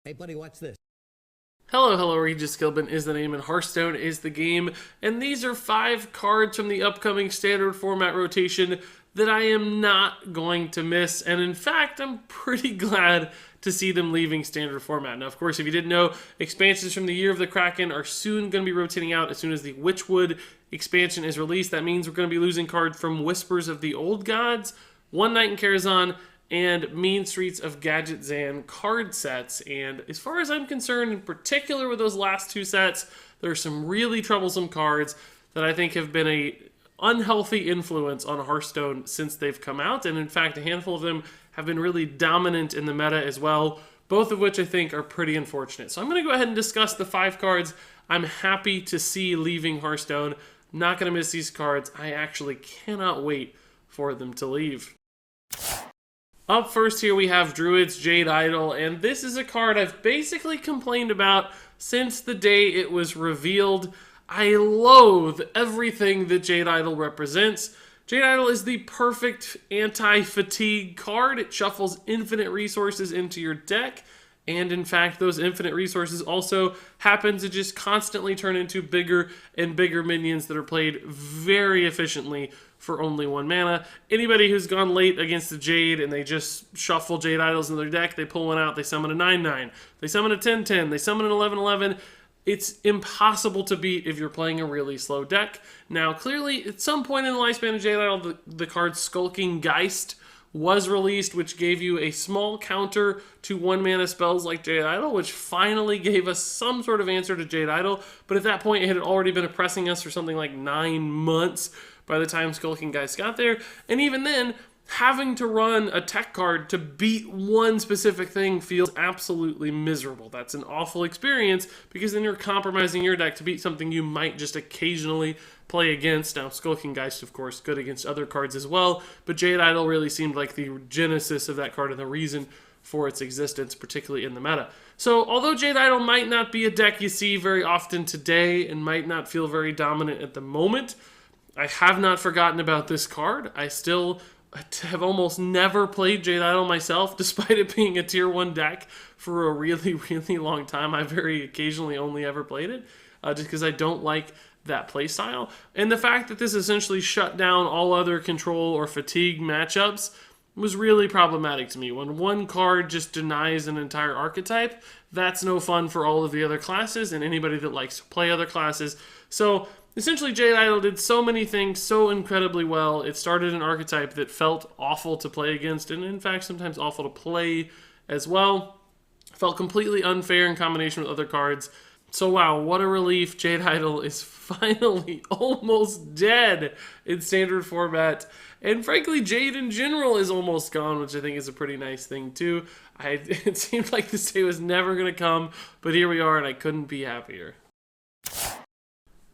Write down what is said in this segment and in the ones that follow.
Hey, buddy, watch this. Hello, Regis Gilbin is the name and Hearthstone is the game, and these are 5 cards from the upcoming standard format rotation that I am not going to miss, and in fact, I'm pretty glad to see them leaving standard format. Now, of course, if you didn't know, expansions from the Year of the Kraken are soon going to be rotating out as soon as the Witchwood expansion is released. That means we're going to be losing cards from Whispers of the Old Gods, One Night in Karazhan, and Mean Streets of Gadget Zan card sets. And as far as I'm concerned, in particular with those last 2 sets, there are some really troublesome cards that I think have been a unhealthy influence on Hearthstone since they've come out. And in fact, a handful of them have been really dominant in the meta as well, both of which I think are pretty unfortunate. So I'm going to go ahead and discuss the 5 cards I'm happy to see leaving Hearthstone. I'm not going to miss these cards. I actually cannot wait for them to leave. Up first here we have Druid's Jade Idol, and this is a card I've basically complained about since the day it was revealed. I loathe everything that Jade Idol represents. Jade Idol is the perfect anti-fatigue card. It shuffles infinite resources into your deck, and in fact, those infinite resources also happen to just constantly turn into bigger and bigger minions that are played very efficiently for only 1 mana. Anybody who's gone late against the Jade and they just shuffle Jade Idols in their deck, they pull one out, they summon a 9/9, they summon a 10/10, they summon an 11/11. It's impossible to beat if you're playing a really slow deck. Now, clearly, at some point in the lifespan of Jade Idol, the card Skulking Geist was released, which gave you a small counter to 1-mana spells like Jade Idol, which finally gave us some sort of answer to Jade Idol. But at that point, it had already been oppressing us for something like 9 months by the time Skulking Geist got there. And even then, having to run a tech card to beat one specific thing feels absolutely miserable. That's an awful experience because then you're compromising your deck to beat something you might just occasionally play against. Now, Skulking Geist, of course, good against other cards as well, but Jade Idol really seemed like the genesis of that card and the reason for its existence, particularly in the meta. So, although Jade Idol might not be a deck you see very often today and might not feel very dominant at the moment, I have not forgotten about this card. I still have almost never played Jade Idol myself, despite it being a tier 1 deck for a really, really long time. I very occasionally only ever played it, just because I don't like that playstyle. And the fact that this essentially shut down all other control or fatigue matchups was really problematic to me. When one card just denies an entire archetype, that's no fun for all of the other classes and anybody that likes to play other classes. So essentially, Jade Idol did so many things so incredibly well. It started an archetype that felt awful to play against, and in fact, sometimes awful to play as well. Felt completely unfair in combination with other cards. So wow, what a relief. Jade Idol is finally almost dead in standard format. And frankly, Jade in general is almost gone, which I think is a pretty nice thing too. It seemed like this day was never going to come, but here we are, and I couldn't be happier.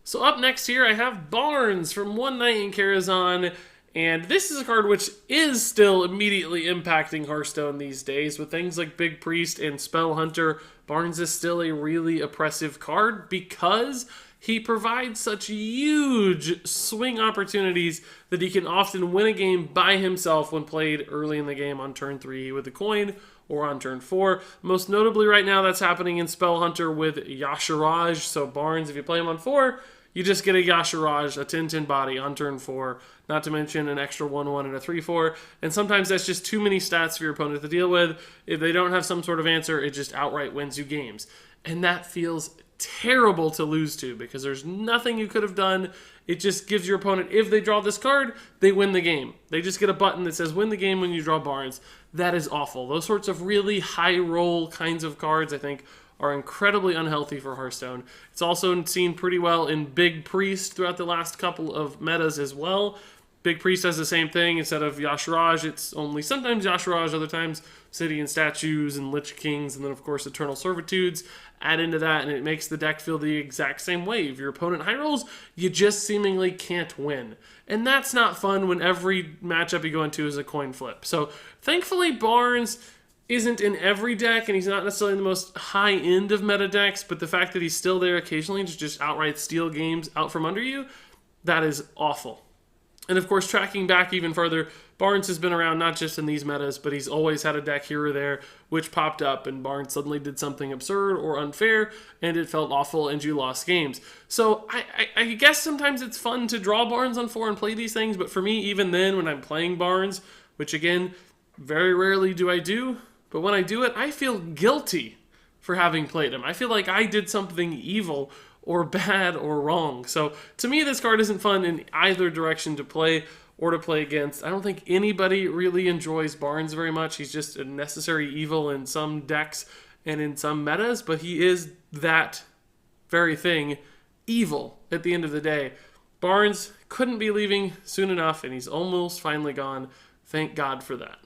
So up next here, I have Barnes from One Night in Karazhan, and this is a card which is still immediately impacting Hearthstone these days. With things like Big Priest and Spell Hunter, Barnes is still a really oppressive card because he provides such huge swing opportunities that he can often win a game by himself when played early in the game on turn 3 with a coin or on turn 4. Most notably right now, that's happening in Spell Hunter with Yashiraj. So Barnes, if you play him on 4, you just get a Yashiraj, a 10/10 body on turn 4, not to mention an extra 1/1 and a 3/4. And sometimes that's just too many stats for your opponent to deal with. If they don't have some sort of answer, it just outright wins you games. And that feels terrible to lose to because there's nothing you could have done. It just gives your opponent, if they draw this card, they win the game. They just get a button that says win the game when you draw Barnes. That is awful. Those sorts of really high roll kinds of cards, I think, are incredibly unhealthy for Hearthstone. It's also seen pretty well in Big Priest throughout the last couple of metas as well. Big Priest does the same thing. Instead of Yashiraj, it's only sometimes Yashiraj, other times City and Statues and Lich Kings, and then of course Eternal Servitudes add into that, and it makes the deck feel the exact same way. If your opponent high rolls, you just seemingly can't win. And that's not fun when every matchup you go into is a coin flip. So thankfully Barnes isn't in every deck, and he's not necessarily in the most high end of meta decks, but the fact that he's still there occasionally to just outright steal games out from under you, that is awful. And of course, tracking back even further, Barnes has been around not just in these metas, but he's always had a deck here or there which popped up and Barnes suddenly did something absurd or unfair and it felt awful and you lost games. So I guess sometimes it's fun to draw Barnes on 4 and play these things, but for me, even then when I'm playing Barnes, which again, very rarely do I do, but when I do it, I feel guilty for having played him. I feel like I did something evil or bad or wrong. So to me, this card isn't fun in either direction to play or to play against. I don't think anybody really enjoys Barnes very much. He's just a necessary evil in some decks and in some metas, but he is that very thing, evil at the end of the day. Barnes couldn't be leaving soon enough, and he's almost finally gone. Thank God for that.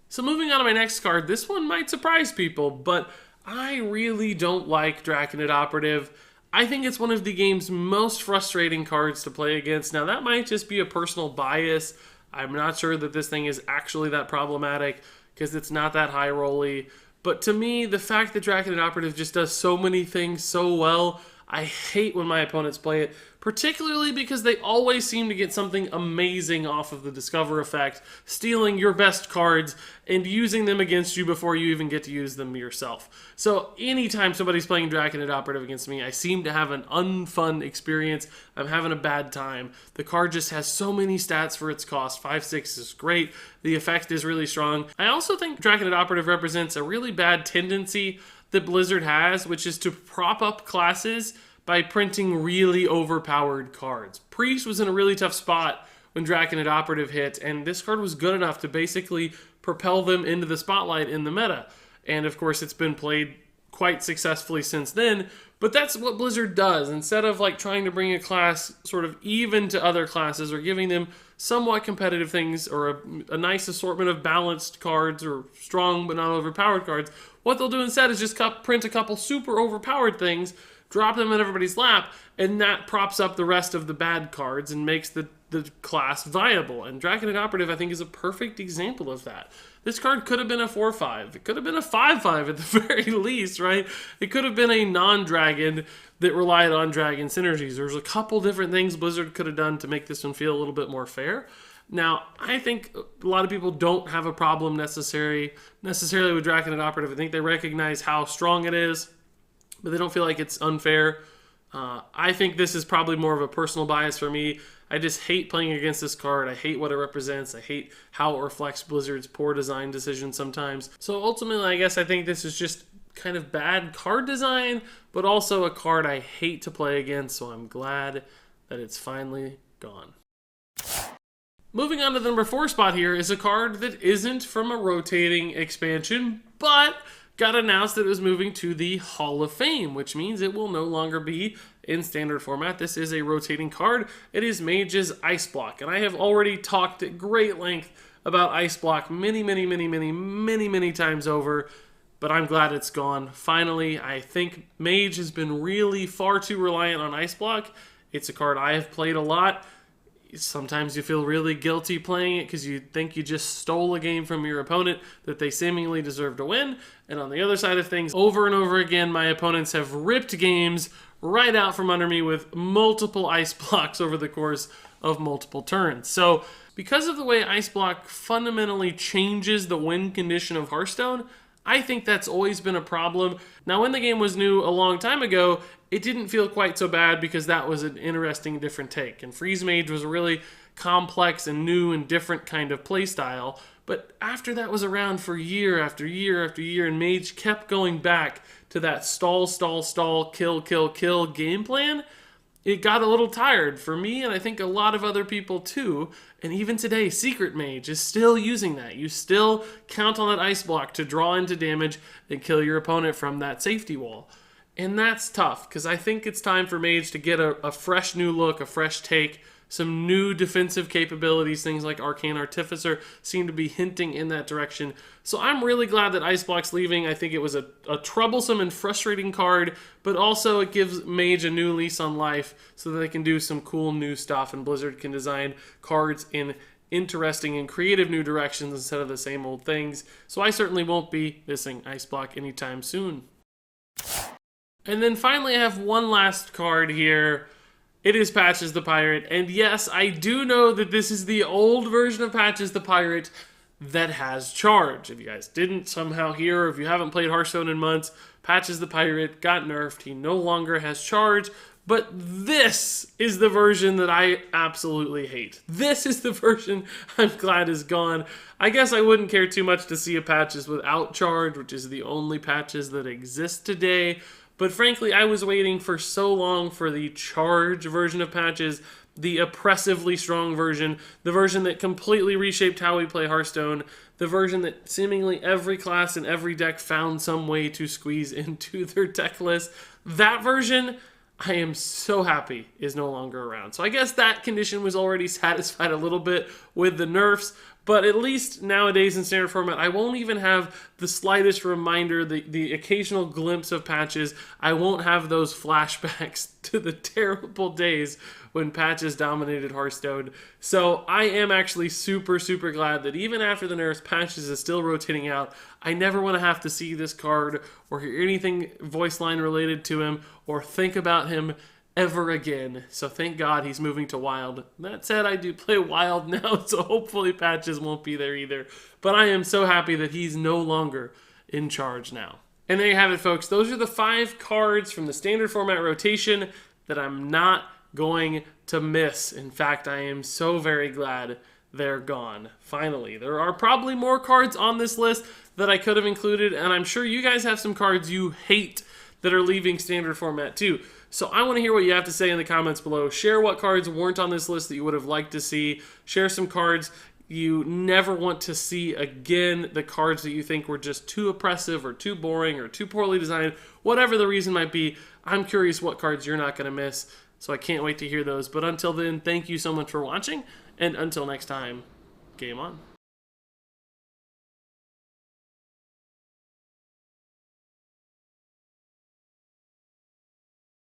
So moving on to my next card, this one might surprise people, but I really don't like Draconid Operative. I think it's one of the game's most frustrating cards to play against. Now, that might just be a personal bias. I'm not sure that this thing is actually that problematic because it's not that high rolly. But to me, the fact that Draconid Operative just does so many things so well, I hate when my opponents play it, particularly because they always seem to get something amazing off of the Discover effect, stealing your best cards and using them against you before you even get to use them yourself. So anytime somebody's playing Draconid Operative against me, I seem to have an unfun experience. I'm having a bad time. The card just has so many stats for its cost. 5/6 is great. The effect is really strong. I also think Draconid Operative represents a really bad tendency that Blizzard has, which is to prop up classes by printing really overpowered cards. Priest was in a really tough spot when Draconid Operative hit, and this card was good enough to basically propel them into the spotlight in the meta. And of course, it's been played quite successfully since then, but that's what Blizzard does. Instead of like trying to bring a class sort of even to other classes or giving them somewhat competitive things or a nice assortment of balanced cards or strong but not overpowered cards, what they'll do instead is just print a couple super overpowered things, drop them in everybody's lap, and that props up the rest of the bad cards and makes the class viable. And Draconid Operative, I think, is a perfect example of that. This card could have been a 4/5. It could have been a 5/5 at the very least, right? It could have been a non-dragon that relied on dragon synergies. There's a couple different things Blizzard could have done to make this one feel a little bit more fair. Now, I think a lot of people don't have a problem necessarily with Draconid Operative. I think they recognize how strong it is, but they don't feel like it's unfair. I think this is probably more of a personal bias for me. I just hate playing against this card. I hate what it represents. I hate how it reflects Blizzard's poor design decisions sometimes. So ultimately, I guess I think this is just kind of bad card design, but also a card I hate to play against, so I'm glad that it's finally gone. Moving on to the number 4 spot here is a card that isn't from a rotating expansion, but got announced that it was moving to the Hall of Fame, which means it will no longer be in standard format. This is a rotating card. It is Mage's Ice Block, and I have already talked at great length about Ice Block many times over, but I'm glad it's gone. Finally, I think Mage has been really far too reliant on Ice Block. It's a card I have played a lot. Sometimes you feel really guilty playing it because you think you just stole a game from your opponent that they seemingly deserve to win. And on the other side of things, over and over again, my opponents have ripped games right out from under me with multiple Ice Blocks over the course of multiple turns. So because of the way Ice Block fundamentally changes the win condition of Hearthstone, I think that's always been a problem. Now, when the game was new a long time ago, it didn't feel quite so bad because that was an interesting, different take. And Freeze Mage was a really complex and new and different kind of playstyle. But after that was around for year after year after year, and Mage kept going back to that stall, kill game plan, it got a little tired for me, and I think a lot of other people too. And even today, Secret Mage is still using that. You still count on that Ice Block to draw into damage and kill your opponent from that safety wall. And that's tough, because I think it's time for Mage to get a fresh new look, a fresh take, some new defensive capabilities. Things like Arcane Artificer seem to be hinting in that direction. So I'm really glad that Ice Block's leaving. I think it was a troublesome and frustrating card, but also it gives Mage a new lease on life so that they can do some cool new stuff, and Blizzard can design cards in interesting and creative new directions instead of the same old things. So I certainly won't be missing Ice Block anytime soon. And then finally, I have one last card here. It is Patches the Pirate, and yes, I do know that this is the old version of Patches the Pirate that has charge. If you guys didn't somehow hear, or if you haven't played Hearthstone in months, Patches the Pirate got nerfed. He no longer has charge, but this is the version that I absolutely hate. This is the version I'm glad is gone. I guess I wouldn't care too much to see a Patches without charge, which is the only Patches that exist today. But frankly, I was waiting for so long for the charge version of Patches, the oppressively strong version, the version that completely reshaped how we play Hearthstone, the version that seemingly every class and every deck found some way to squeeze into their deck list. That version, I am so happy, is no longer around. So I guess that condition was already satisfied a little bit with the nerfs, but at least nowadays in standard format, I won't even have the slightest reminder, the occasional glimpse of Patches. I won't have those flashbacks to the terrible days when Patches dominated Hearthstone. So I am actually super, super glad that even after the nerfs, Patches is still rotating out. I never want to have to see this card or hear anything voice line related to him or think about him ever again. So thank God he's moving to Wild. That said, I do play Wild now, so hopefully Patches won't be there either. But I am so happy that he's no longer in charge now. And there you have it, folks. Those are the 5 cards from the standard format rotation that I'm not going to miss. In fact, I am so very glad they're gone. Finally. There are probably more cards on this list that I could have included, and I'm sure you guys have some cards you hate that are leaving standard format too. So I want to hear what you have to say in the comments below. Share what cards weren't on this list that you would have liked to see. Share some cards you never want to see again, the cards that you think were just too oppressive or too boring or too poorly designed, whatever the reason might be. I'm curious what cards you're not going to miss, so I can't wait to hear those. But until then, thank you so much for watching, and until next time, game on.